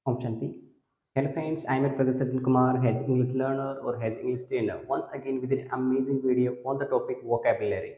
Om Shanti. Hello friends, I am your brother Sajjan Kumar, has English learner or has English trainer. Once again with an amazing video on the topic vocabulary.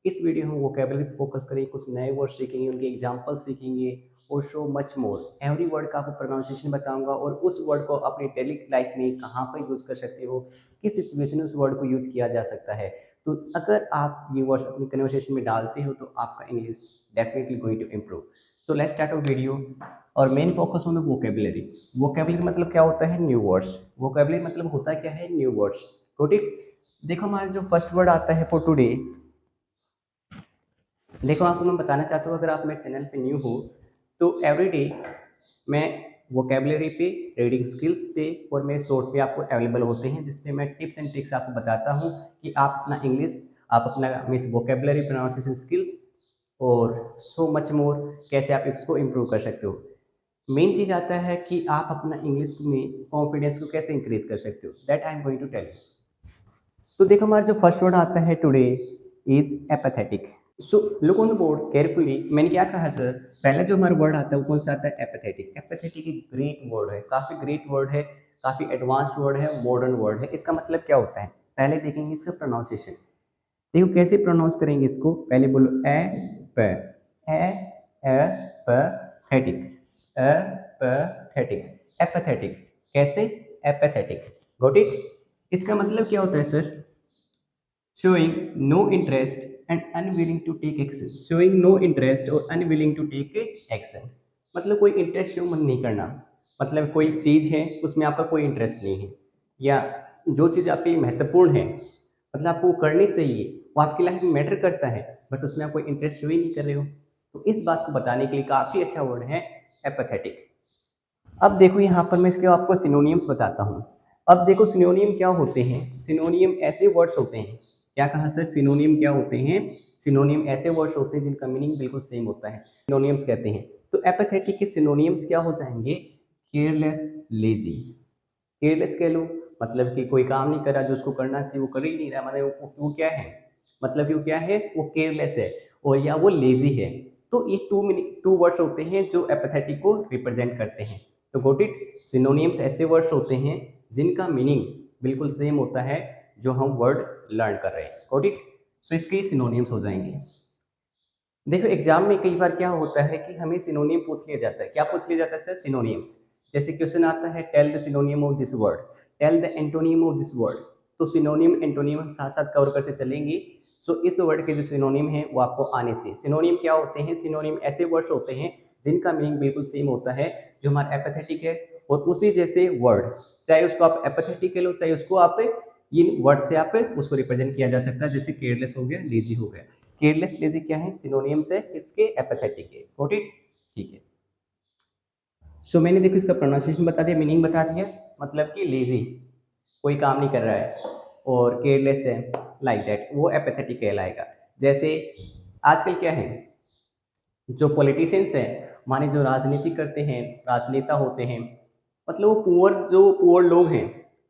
इस video में vocabulary पे focus करेंगे, कुछ नए word सीखेंगे, उनके example सीखेंगे और show much more. Every word का आपको प्रोनाउंसिएशन बताऊंगा और उस वर्ड को अपनी डेली लाइफ में कहाँ पर यूज कर सकते हो, किस सिचुएशन में उस वर्ड को यूज किया जा सकता है। तो अगर आप ये वर्ड्स अपनी कन्वर्सेशन में डालते हो तो आपका English definitely going to improve. So let's start our video और main focus on the vocabulary. Vocabulary मतलब क्या होता है? New words. वोकेबलरी मतलब होता क्या है? New words. Got it? देखो हमारा जो फर्स्ट वर्ड आता है फॉर टुडे, देखो आपको मैं बताना चाहता हूँ, अगर आप मेरे चैनल पे न्यू हो तो एवरीडे मैं वोकेबलरी पे, रीडिंग स्किल्स पे और मेरे शॉर्ट पे आपको अवेलेबल होते हैं, जिसपे मैं टिप्स एंड ट्रिक्स आपको बताता हूँ कि आप अपना इंग्लिश, आप अपना मीन्स वोकेबलरी, प्रोनाउंसिएशन स्किल्स और सो मच मोर कैसे आप इसको इम्प्रूव कर सकते हो। मेन चीज़ आता है कि आप अपना इंग्लिश में कॉन्फिडेंस को कैसे इंक्रीज कर सकते हो, that I am going to tell you. तो देखो हमारा जो फर्स्ट वर्ड आता है today is apathetic. So look on the board carefully. मैंने क्या कहा सर? पहला जो हमारा वर्ड आता है वो कौन सा आता है? एपैथेटिक। एपैथेटिक एक ग्रेट वर्ड है, काफ़ी ग्रेट वर्ड है, काफ़ी एडवांस्ड वर्ड है, मॉडर्न वर्ड है। इसका मतलब क्या होता है? पहले देखेंगे इसका प्रोनाउंसिएशन। देखो कैसे प्रोनाउंस करेंगे इसको। पहले बोलो ए प, ए प थेटिक, ए प थेटिक, एपैथेटिक। कैसे? एपैथेटिक। Got it? इसका मतलब क्या होता है sir? showing no interest and unwilling to take action, showing no interest और unwilling to take action। मतलब कोई इंटरेस्ट शो मन नहीं करना, मतलब कोई चीज़ है उसमें आपका कोई इंटरेस्ट नहीं है, या जो चीज़ आपके लिए महत्वपूर्ण है, मतलब आपको वो करनी चाहिए, वो आपकी लाइफ में मैटर करता है, बट उसमें आप कोई इंटरेस्ट शो ही नहीं कर रहे हो। तो इस बात को बताने के लिए काफ़ी अच्छा वर्ड है एपैथेटिक। अब देखो यहाँ पर मैं इसके आपको सिनोनियम्स बताता हूँ। अब देखो सिनोनियम क्या होते हैं? सिनोनियम ऐसे वर्ड्स होते हैं, क्या कहा सर? सिनोनियम क्या होते हैं? सिनोनियम ऐसे वर्ड्स होते हैं जिनका मीनिंग बिल्कुल सेम होता है, सिनोनियम्स कहते हैं। तो एपैथेटिक के सिनोनियम्स क्या हो जाएंगे? Careless, lazy. केयरलेस कह लो, मतलब कि कोई काम नहीं कर रहा, जो उसको करना चाहिए वो कर ही नहीं रहा, मतलब वो क्या है, मतलब कि वो क्या है, वो केयरलेस है, और या वो लेजी है। तो ये टू वर्ड्स होते हैं जो एपैथेटिक को रिप्रेजेंट करते हैं। तो गॉट इट? सिनोनियम्स ऐसे वर्ड्स होते हैं जिनका मीनिंग बिल्कुल सेम होता है जो हम वर्ड लर्न कर रहे हैं। Got it? सो इसके सिनोनियम्स हो जाएंगे। देखो एग्जाम में कई बार क्या होता है कि हमें सिनोनियम पूछ लिया जाता है। क्या पूछ लिया जाता है सर? सिनोनियम्स। जैसे क्वेश्चन आता है tell the synonym of this word, tell the antonym of this word. तो सिनोनियम एंटोनियम हम साथ साथ कवर करते चलेंगे। सो इस वर्ड के जो सिनोनियम है वो आपको आने चाहिए। सिनोनियम क्या होते हैं? सिनोनियम ऐसे वर्ड्स होते हैं जिनका मीनिंग बिल्कुल सेम होता है जो हमारा एपैथेटिक है, और उसी जैसे वर्ड, चाहे उसको आप एपैथेटिक कह लो, चाहे उसको आप इन वर्ड से आप उसको रिप्रेजेंट किया जा सकता है। जैसे केयरलेस हो गया, लेजी हो गया। केयरलेस, लेजी क्या है? सिनोनियम्स है इसके, एपैथेटिक है। Got it? ठीक है। सो मैंने देखो इसका प्रोनाउंसिएशन बता दिया, मीनिंग बता दिया, मतलब कि लेजी, कोई काम नहीं कर रहा है, और केयरलेस है, लाइक दैट, वो एपैथेटिक कहलाएगा। जैसे आजकल क्या है, जो पॉलिटिशियंस हैं हमारे, जो राजनीति करते हैं, राजनेता होते हैं, मतलब वो पुअर लोग हैं,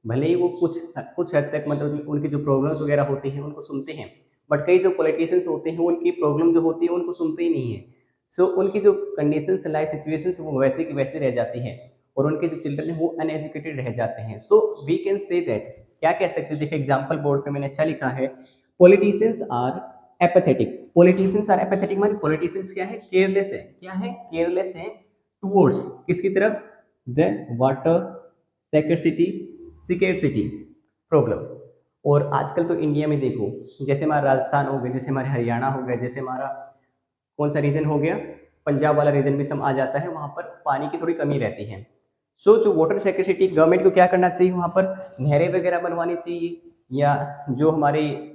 भले ही वो कुछ कुछ हद तक मतलब उनकी जो प्रॉब्लम्स वगैरह होती हैं उनको सुनते हैं, बट कई जो पॉलिटिशियंस होते हैं उनकी प्रॉब्लम जो होती है उनको सुनते ही नहीं है। सो उनकी जो कंडीशंस, लाइफ सिचुएशंस वो वैसे की वैसे रह जाती हैं, और उनके जो चिल्ड्रन हैं वो अनएजुकेटेड रह जाते हैं। So we can say that, क्या कह सकते हैं? देखिए एग्जाम्पल बोर्ड पे मैंने अच्छा लिखा है, पॉलिटिशियंस आर एपैथेटिक। पॉलिटिशियंस आर एपैथेटिक माने पॉलिटिशियंस क्या है? केयरलेस है। क्या है? केयरलेस है टुवर्ड्स किसकी तरफ? The water scarcity, scarcity problem. और आजकल तो इंडिया में देखो, जैसे हमारा राजस्थान हो गया, जैसे हमारे हरियाणा हो गया, जैसे हमारा कौन सा रीजन हो गया, पंजाब वाला रीजन भी सम आ जाता है, वहाँ पर पानी की थोड़ी कमी रहती है। सो जो वाटर सिक्योरिटी, गवर्नमेंट को क्या करना चाहिए? वहाँ पर नहरें वगैरह बनवानी चाहिए, या जो हमारे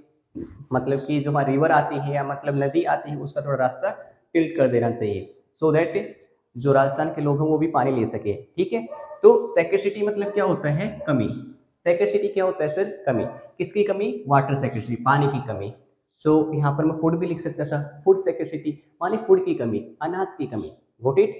मतलब कि जो हमारी रिवर आती है या मतलब नदी आती है उसका थोड़ा रास्ता टिल्ट कर देना चाहिए, सो दैट जो राजस्थान के लोग हैं वो भी पानी ले सके। ठीक है? तो सिक्योरिटी मतलब क्या होता है? कमी। सिक्योरिटी क्या होता है सर? कमी। किसकी कमी? वाटर सिक्योरिटी, पानी की कमी। सो यहाँ पर मैं फूड भी लिख सकता था, फूड सिक्योरिटी माने फूड की कमी, अनाज की कमी। Got it?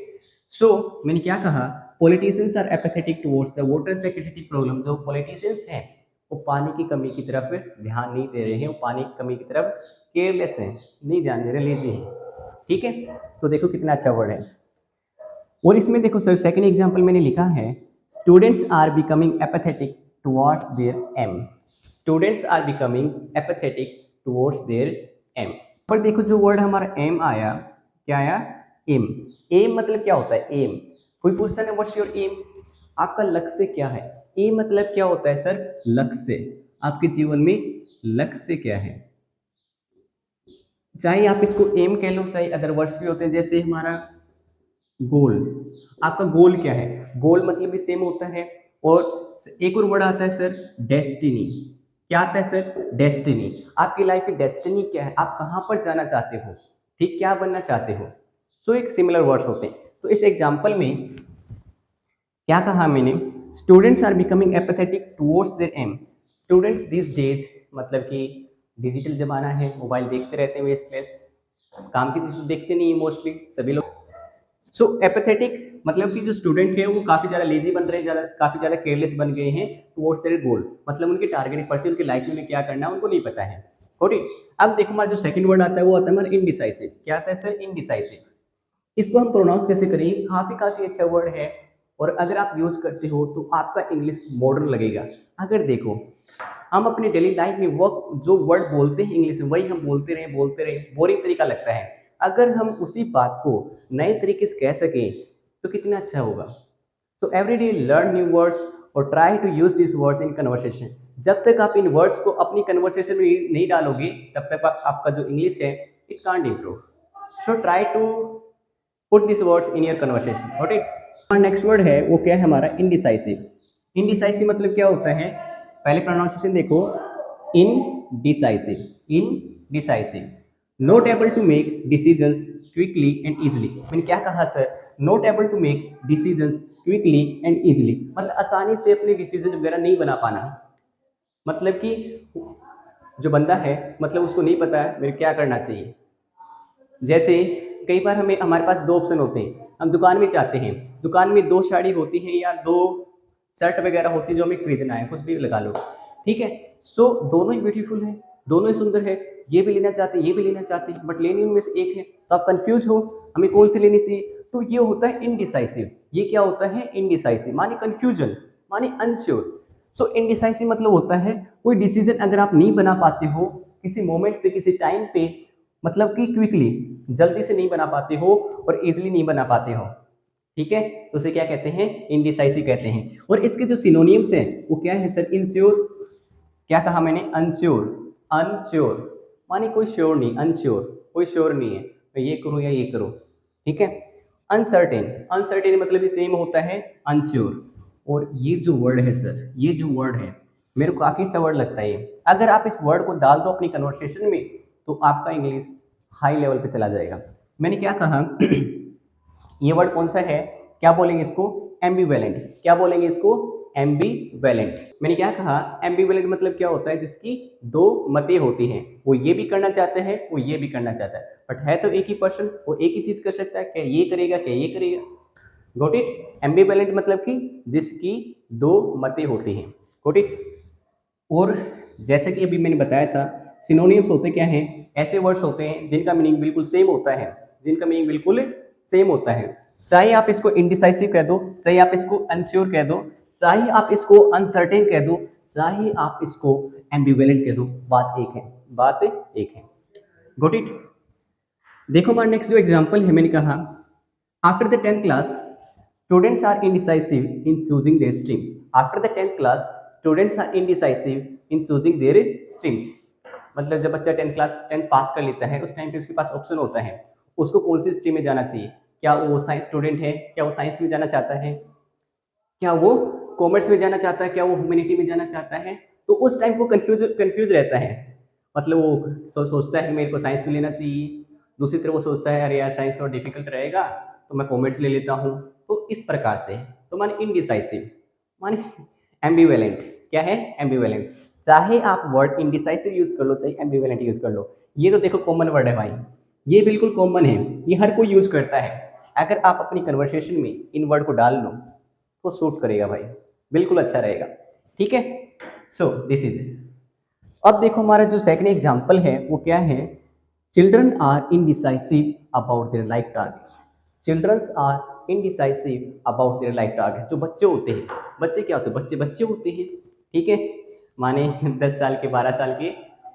सो मैंने क्या कहा? Politicians are apathetic towards the water security problem. जो पॉलिटिशियंस हैं वो पानी की कमी की तरफ ध्यान नहीं दे रहे हैं, वो पानी की कमी की तरफ केयरलेस हैं, नहीं ध्यान दे रहे, लेजी हैं। ठीक है? तो देखो कितना अच्छा वर्ड है। और इसमें देखो सर सेकंड एग्जांपल मैंने लिखा है students are becoming apathetic towards their aim. Students are becoming apathetic towards their aim. पर देखो जो वर्ड हमारा एम आया, क्या आया? एम। एम मतलब क्या होता है? एम। कोई पूछता है ना व्हाट्स योर एम, आपका लक्ष्य क्या है? एम मतलब क्या होता है सर? लक्ष्य। आपके जीवन में लक्ष्य क्या है? चाहे आप इसको एम कह लो, चाहे अदर वर्ड्स भी होते हैं, जैसे हमारा गोल। आपका गोल क्या है? गोल मतलब भी सेम होता है। और एक और वर्ड आता है सर डेस्टिनी। क्या आता है सर? डेस्टिनी। आपकी लाइफ की डेस्टिनी क्या है? आप कहाँ पर जाना चाहते हो? ठीक, क्या बनना चाहते हो? सो एक सिमिलर वर्ड्स होते हैं। तो इस एग्जाम्पल में क्या कहा मैंने? Students are becoming apathetic towards their aim. Students this days मतलब कि डिजिटल जमाना है, मोबाइल देखते रहते हैं, वेस्टलेस काम की चीज तो देखते नहीं है मोस्टली सभी लोग। सो एपैथेटिक मतलब कि जो स्टूडेंट है वो काफी ज्यादा लेजी बन रहे हैं, ज्यादा काफी ज्यादा केयरलेस बन गए हैं टुवर्ड्स देयर गोल। मतलब उनके टारगेट के प्रति उनकी लाइफ में उन्हें क्या करना है उनको नहीं पता है। ठीक। अब देखो हमारा जो सेकंड वर्ड आता है वो आता है हमारा इनडिसाइसिव। क्या आता है सर? इनडिसाइसिव। इसको हम प्रोनाउंस कैसे करेंगे? काफी काफी अच्छा वर्ड है, और अगर आप यूज करते हो तो आपका इंग्लिश मॉडर्न लगेगा। अगर देखो हम अपनी डेली लाइफ में वो जो वर्ड बोलते हैं इंग्लिश में, वही हम बोलते रहे बोरिंग तरीका लगता है। अगर हम उसी बात को नए तरीके से कह सकें तो कितना अच्छा होगा। So every day learn new words और try to use this words in conversation. जब तक आप इन वर्ड्स को अपनी कन्वर्सेशन में नहीं डालोगे तब तक आपका जो इंग्लिश है it can't improve. So try to put this words in your conversation. Okay. हमारा नेक्स्ट वर्ड है वो क्या है? हमारा इनडिसाइसिव। इनडिसाइसिव मतलब क्या होता है? पहले प्रोनाउंसिएशन देखो, indecisive. Indecisive, not able to make decisions quickly and easily. मैंने क्या कहा sir? Not able to make decisions quickly and easily, मतलब आसानी से अपने डिसीजन वगैरह नहीं बना पाना। मतलब कि जो बंदा है मतलब उसको नहीं पता है मेरे क्या करना चाहिए। जैसे कई बार हमें हमारे पास दो ऑप्शन होते हैं, हम दुकान में जाते हैं, दुकान में दो साड़ी होती है या दो शर्ट वगैरह होती है जो हमें खरीदना है, कुछ भी लगा लो, ठीक है। सो दोनों ही ब्यूटीफुल है, दोनों ही सुंदर है, ये भी लेना चाहते हैं ये भी लेना चाहते हैं, बट लेनी उनमें से एक है, तो आप कंफ्यूज हो हमें कौन सी लेनी चाहिए। तो ये होता है इनडिसाइसिव। ये क्या होता है? इनडिसाइसिव माने कंफ्यूजन, माने अनश्योर। सो इनडिसाइसिव मतलब होता है कोई डिसीजन अगर आप नहीं बना पाते हो किसी मोमेंट पे, किसी टाइम पे, मतलब कि क्विकली जल्दी से नहीं बना पाते हो और इजिली नहीं बना पाते हो, ठीक है, तो उसे क्या कहते हैं? इनडिसाइसिव कहते हैं। और इसके जो सिनोनियम्स हैं वो क्या है सर? इनश्योर। क्या कहा मैंने? अनश्योर। अनश्योर माने कोई श्योर नहीं, अनश्योर कोई श्योर नहीं है, मैं ये करूँ या ये करूँ, ठीक है। अनसर्टेन, अनसर्टेन मतलब भी सेम होता है अनश्योर। और ये जो वर्ड है सर, ये जो वर्ड है मेरे को काफ़ी अच्छा वर्ड लगता है ये। अगर आप इस वर्ड को डाल दो अपनी कन्वर्सेशन में तो आपका इंग्लिश हाई लेवल पे चला जाएगा। मैंने क्या कहा? ये वर्ड कौन सा है? क्या बोलेंगे इसको? एम्बिवेलेंट। क्या बोलेंगे इसको? एम्बिवेलेंट। मैंने क्या कहा? एम्बिवेलेंट मतलब क्या होता है? जिसकी दो मतें होती हैं, वो ये भी करना चाहते हैं वो ये भी करना चाहता है, बट है तो एक ही पर्सन, वो एक ही चीज कर सकता है, क्या ये करेगा क्या ये करेगा। Got it? एम्बिवेलेंट मतलब कि जिसकी दो मतें होती हैं, गॉट इट। और जैसे कि अभी मैंने बताया था सिनोनिम्स होते क्या हैं? ऐसे वर्ड्स होते हैं जिनका मीनिंग बिल्कुल सेम होता है, जिनका मीनिंग बिल्कुल सेम होता है। चाहे आप इसको इंडिसाइसिव कह दो, चाहे आप इसको अनश्योर कह दो, चाहे आप इसको अनसर्टेन कह दो, चाहे आप इसको एम्बिवेलेंट कह दो, बात एक है, बात एक है। Got it? देखो हमारा नेक्स्ट जो एग्जांपल है, मैंने कहा after the 10th class students are indecisive in choosing their streams. After the 10th class students are indecisive in choosing their streams. मतलब जब बच्चा 10th क्लास 10th पास कर लेता है उस टाइम पे उसके पास ऑप्शन होता है उसको कौन सी स्ट्रीम में जाना चाहिए। क्या वो साइंस स्टूडेंट है? क्या वो साइंस में जाना चाहता है? क्या वो कॉमर्स में जाना चाहता है? क्या वो ह्यूमैनिटी में जाना चाहता है? तो उस टाइम वो कंफ्यूज रहता है। मतलब वो सोचता है कि मेरे को साइंस में लेना चाहिए, दूसरी तरफ वो सोचता है अरे यार साइंस थोड़ा डिफिकल्ट रहेगा तो मैं कॉमर्स ले लेता हूँ। तो इस प्रकार से, तो माने इनडिसाइसिव, माने एम्बिवेलेंट। क्या है? एम्बिवेलेंट। चाहे आप वर्ड इनडिसाइसिव यूज कर लो चाहे एम्बिवेलेंट यूज कर लो, ये तो देखो कॉमन वर्ड है भाई, ये बिल्कुल कॉमन है, ये हर कोई यूज करता है। अगर आप अपनी कन्वर्सेशन में इन वर्ड को डाल लो तो सूट करेगा भाई, बिल्कुल अच्छा रहेगा, ठीक है। So this is it. अब देखो हमारा जो सेकंड एग्जांपल है वो क्या है? Children are indecisive about their life targets. Childrens are indecisive about their life target. जो बच्चे होते हैं, बच्चे क्या होते हैं, बच्चे बच्चे होते हैं, ठीक है, माने 10 साल के 12 साल के,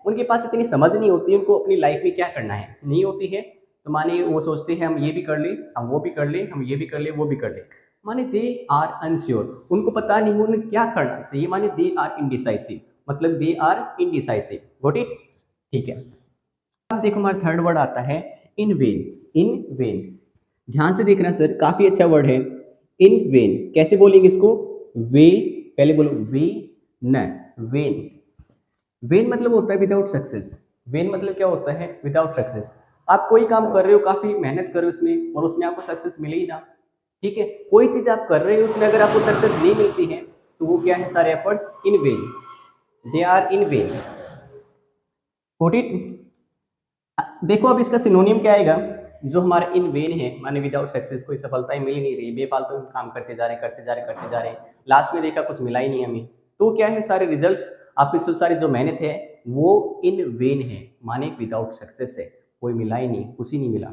उनके पास इतनी समझ नहीं होती उनको अपनी लाइफ में क्या करना है, नहीं होती है। तो माने वो सोचते हैं हम ये भी कर लें, हम वो भी कर लें, हम ये भी कर लें, वो भी कर लें, माने दे आर अनश्योर, उनको पता नहीं उन्हें क्या करना चाहिए, माने दे आर इनडिसाइसिव, मतलब they are indecisive. Got it? ठीक है। अब देखो हमारा थर्ड वर्ड आता है इन वेन। इन वेन, ध्यान से देखना सर, काफी अच्छा वर्ड है। इन वेन कैसे बोलेंगे इसको? वे, पहले बोलो वे न, वेन। वेन मतलब होता है विदाउट सक्सेस। वेन मतलब क्या होता है? Without success. आप कोई काम कर रहे हो, काफी मेहनत कर रहे हो उसमें, और उसमें आपको सक्सेस मिले ही ना, ठीक है, कोई चीज आप कर रहे हो उसमें अगर आपको सक्सेस नहीं मिलती है तो वो क्या है? सारे efforts in vain, they are in vain. Got it? देखो अब इसका सिनोनियम क्या आएगा? जो हमारा इन वेन है, माने विदाउट सक्सेस, कोई सफलता ही मिल ही नहीं रही, बेफालतू काम करते जा रहे हैं, करते जा रहे हैं, करते जा रहे हैं, लास्ट में देखा कुछ मिला ही नहीं हमें, तो क्या है? सारे रिजल्ट्स, आपकी जो सारी जो मेहनत है वो इन वेन है, माने विदाउट सक्सेस है, कोई मिला ही नहीं, कुछ ही नहीं मिला।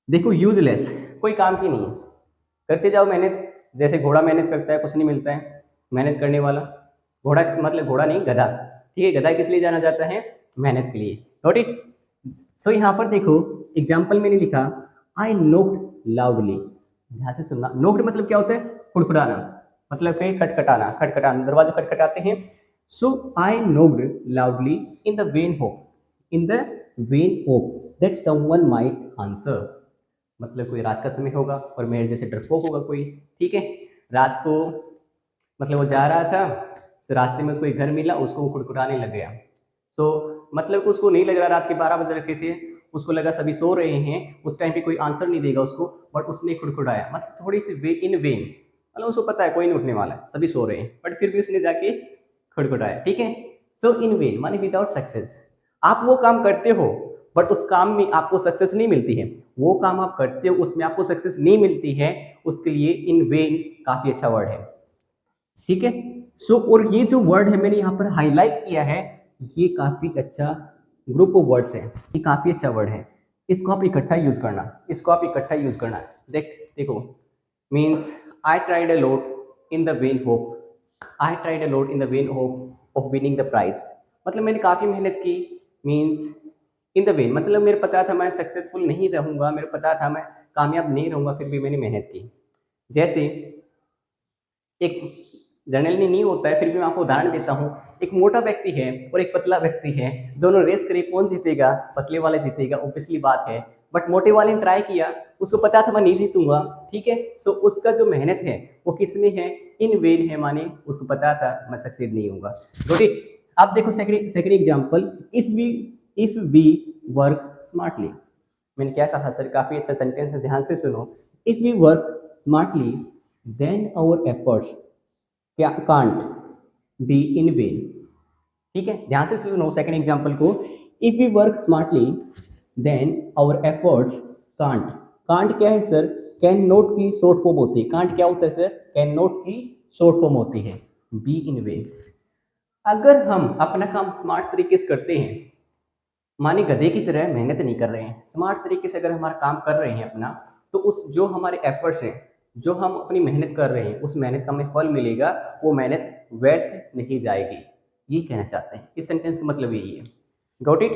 देखो यूजलेस, कोई काम की नहीं है, करते जाओ मेहनत, जैसे घोड़ा मेहनत करता है, कुछ नहीं मिलता है, मेहनत करने वाला घोड़ा, मतलब घोड़ा नहीं, गधा, ठीक है, गधा किस लिए जाना जाता है? मेहनत के लिए। Note it? सो यहाँ पर देखो एग्जाम्पल मैंने लिखा, आई नोक्ड लाउडली। ध्यान से सुनना, नोक्ड मतलब क्या होता है? खुड़खुड़ाना, मतलब कहीं खटखटाना, खटखटाना, दरवाजे खटखटाते हैं। So I knocked loudly in the vain hope, in the vain hope that someone might answer. मतलब कोई रात का समय होगा और मेरे जैसे डरपोक होगा कोई, ठीक है, रात को, मतलब वो जा रहा था, तो रास्ते में उसको एक घर मिला, उसको वो खुड़खुड़ाने लग गया। सो मतलब उसको नहीं लग रहा, रात के 12 बज रखे थे, उसको लगा सभी सो रहे हैं, उस टाइम पे कोई आंसर नहीं देगा उसको, बट उसने खुड़खुड़ाया, मतलब थोड़ी सी वे इन वेन, मतलब उसको पता है कोई नहीं उठने वाला है, सभी सो रहे हैं, बट फिर भी उसने जाके खुड़खुड़ाया, ठीक है। सो इन वेन माने विदाउट सक्सेस। आप वो काम करते हो बट उस काम में आपको सक्सेस नहीं मिलती है, वो काम आप करते हो उसमें आपको सक्सेस नहीं मिलती है, उसके लिए इन वेन काफी अच्छा वर्ड है, ठीक है। सो और ये जो वर्ड है मैंने यहाँ पर हाईलाइट किया है, ये काफी अच्छा ग्रुप ऑफ वर्ड्स है, ये काफी अच्छा वर्ड है, इसको आप इकट्ठा यूज करना, इसको आप इकट्ठा यूज करना। देखो, means I tried a lot in the vain hope, I tried a lot in the vain hope of winning the prize, मतलब मैंने काफी मेहनत की, मीन्स इन द वेन मतलब मेरे पता था मैं सक्सेसफुल नहीं रहूंगा, मेरे पता था मैं कामयाब नहीं रहूंगा, फिर भी मैंने मेहनत की। जैसे एक जनरली नहीं होता है, फिर भी मैं आपको उदाहरण देता हूँ, एक मोटा व्यक्ति है और एक पतला व्यक्ति है, दोनों रेस करें कौन जीतेगा? पतले वाला जीतेगा, ऑब्वियसली बात है, बट मोटे वाले ने ट्राई किया, उसको पता था मैं नहीं जीतूंगा, ठीक है। सो उसका जो मेहनत है वो किस में है? इन वेन है, माने उसको पता था मैं सक्सेस नहीं होऊंगा। Got it? आप देखो second example, if we work smartly. मैंने क्या कहा सर? काफी अच्छा सेंटेंस है, ध्यान से सुनो। If we work smartly then our efforts can't be in vain, ठीक है, ध्यान से सुनो सेकंड एग्जांपल को। If we work smartly then our efforts can't, can't क्या है सर? कैन नॉट की शॉर्ट फॉर्म होती है, कांट क्या होता है सर? कैन नॉट की शॉर्ट फॉर्म होती है बी इन वेन। अगर हम अपना काम स्मार्ट तरीके से करते हैं, माने गधे की तरह मेहनत नहीं कर रहे हैं, स्मार्ट तरीके से अगर हमारा काम कर रहे हैं अपना, तो उस जो हमारे एफर्ट्स हैं, जो हम अपनी मेहनत कर रहे हैं, उस मेहनत का हमें फल मिलेगा, वो मेहनत व्यर्थ नहीं जाएगी, ये कहना चाहते हैं, इस सेंटेंस का मतलब यही है। Got it?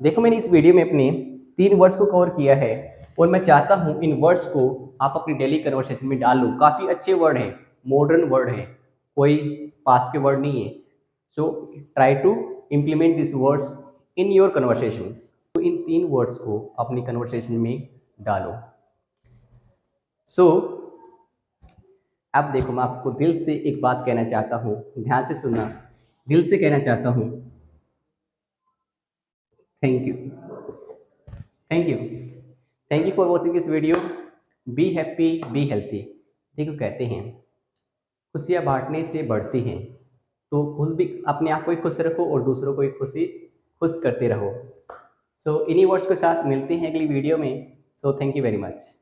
देखो मैंने इस वीडियो में अपने 3 वर्ड्स को कवर किया है और मैं चाहता हूँ इन वर्ड्स को आप अपनी डेली कन्वर्सेशन में डाल लो। काफ़ी अच्छे वर्ड हैं, मॉडर्न वर्ड है, कोई पास्ट के वर्ड नहीं है। So try to implement this words in your conversation. तो इन 3 वर्ड्स को अपनी कन्वर्सेशन में डालो। सो अब देखो मैं आपको दिल से एक बात कहना चाहता हूँ, ध्यान से सुनना, दिल से कहना चाहता हूँ, thank you, thank you, thank you for watching this video. Be happy, be healthy. देखो कहते हैं खुशियाँ बांटने से बढ़ती हैं, तो खुद भी अपने आप को ही खुश रखो और दूसरों को ही खुश करते रहो। सो इन्हीं वर्ड्स के साथ मिलते हैं अगली वीडियो में। So thank you very much.